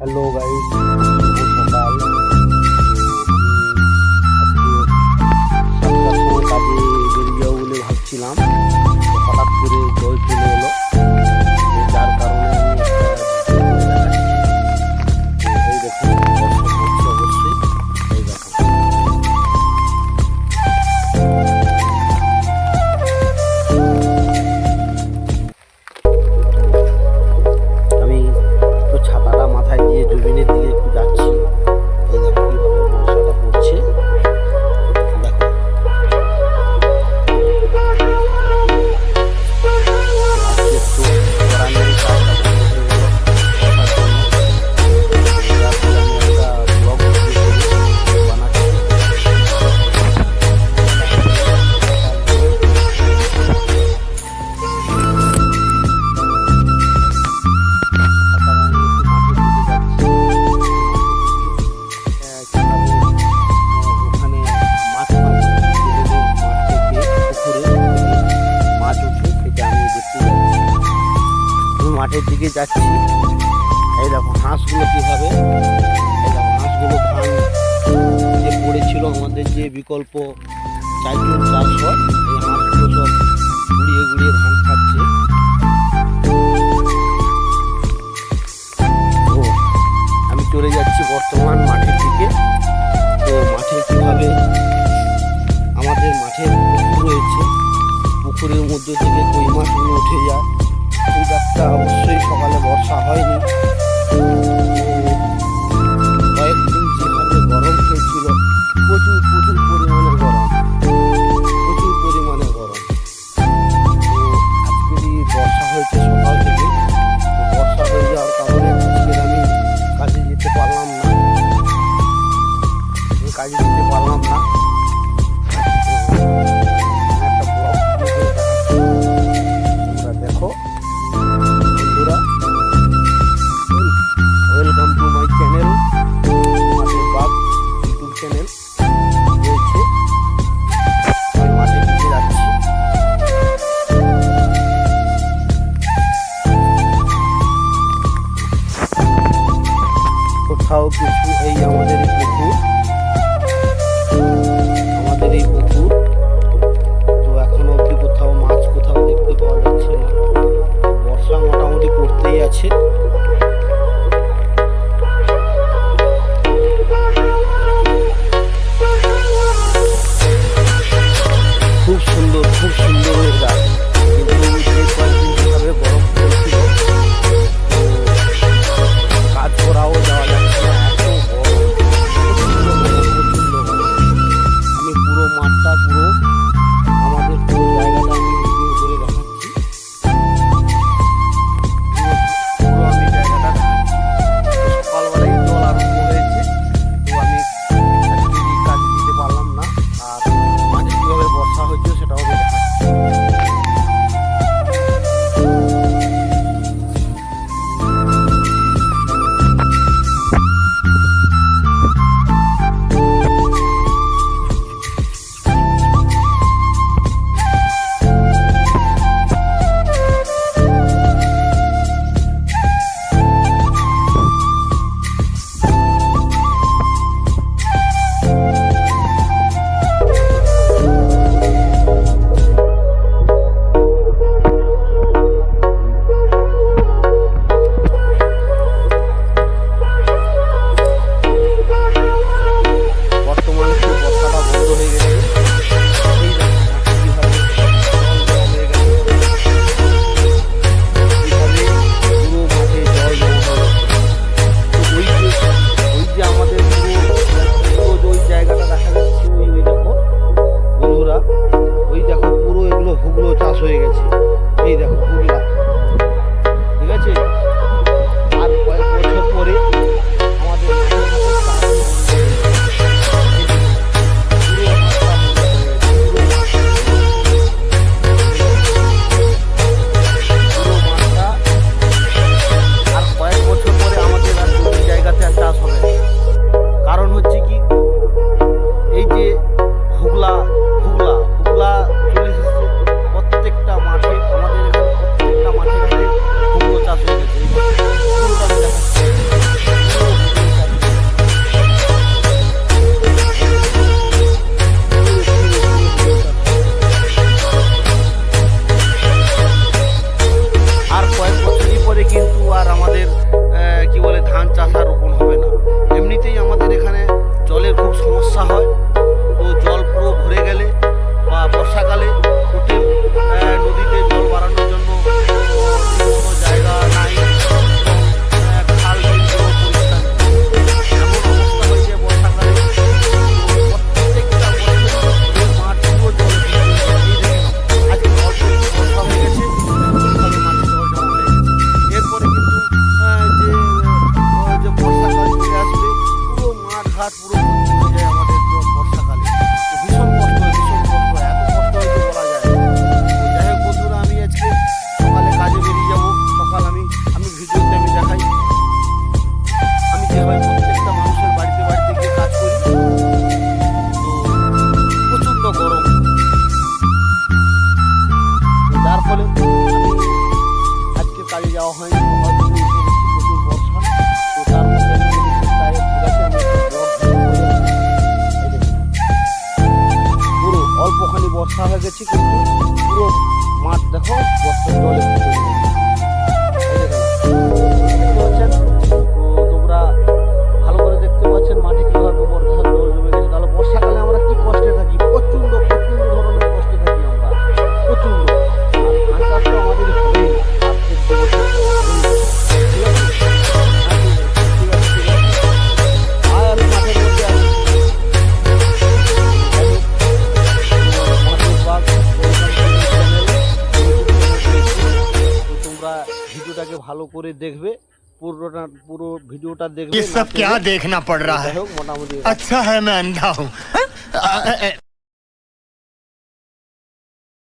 Hello guys, সকাল। আজকে 7টার সময় কাজে বেরিয়ে যাবো বলে ভাবছিলাম, হঠাৎ করে জল চলে এলো, যার কারণে আমি এই দেখুন বর্ষা পড়ছে অবশ্যই। এই দেখুন আমি একটু ছাতাটা মাথায় দিয়ে জমিনের দিকে একটু যাচ্ছি। এই দেখো কিভাবে বর্ষাটা পড়ছে, দেখো। আজকে একটু প্রাইমারি কাজটা বন্ধ হয়ে গেল বর্ষার জন্য, যার ফলে আমি একটা ব্লগ ভিডিও বানাচ্ছি। মাঠের দিকে যাচ্ছি। এই দেখো হাঁসগুলো কিভাবে, এই দেখো হাঁসগুলো ধান যে পড়েছিল আমাদের যে বিকল্প চাইজুর চাষ হয়, এই হাঁসগুলো সব গুড়িয়ে গুড়িয়ে ধান খাচ্ছে। তো আমি চলে যাচ্ছি বর্তমান মাঠের দিকে। তো মাঠে কিভাবে আমাদের মাঠে পুকুর রয়েছে, পুকুরের মধ্যে থেকে কই মাছগুলো উঠে যায়। খুব একটা অবশ্যই সকালে বর্ষা হয়নি, কয়েকদিন যেভাবে গরম হয়েছিল, প্রচুর পরিমাণে গরম, প্রচুর পরিমাণে গরম। তো আজকেরই বর্ষা হয়েছে সকাল থেকে। তো বর্ষা হয়ে যাওয়ার কারণে আজকের আমি কাজে যেতে পারলাম না, একটা ব্লগ করে দেখাচ্ছি, তোমরা দেখো। বন্ধুরা, ওয়েলকাম টু মাই চ্যানেল, মাঠের বাগ ইউটিউব চ্যানেল রয়েছে। আমি মাঠের দিকে যাচ্ছি। কোথাও কিছু এই আমাদের এই পুকুর, তো এখনো অবধি কোথাও মাছ কোথাও দেখতে পাওয়া যাচ্ছে না। বর্ষা মোটামুটি পড়তেই আছে। খুব সুন্দর ওয়েদার, কিন্তু যে কয়েকদিন যেভাবে গরম পড়ছিল, তো কাজ করাও যাওয়া যাচ্ছে না, এত গরম, প্রচণ্ড গরম। আমি পুরো মাঠটা, আমাদের পুরো জায়গাটা আমি ভিডিও করে দেখাচ্ছি। পুরো আমি জায়গাটা আপনার পুরো ভিডিওটা দেখবেন। ये सब क्या देखना पड़ रहा है? যাই হোক, মোটামুটি अच्छा है मैं अंधा हूँ।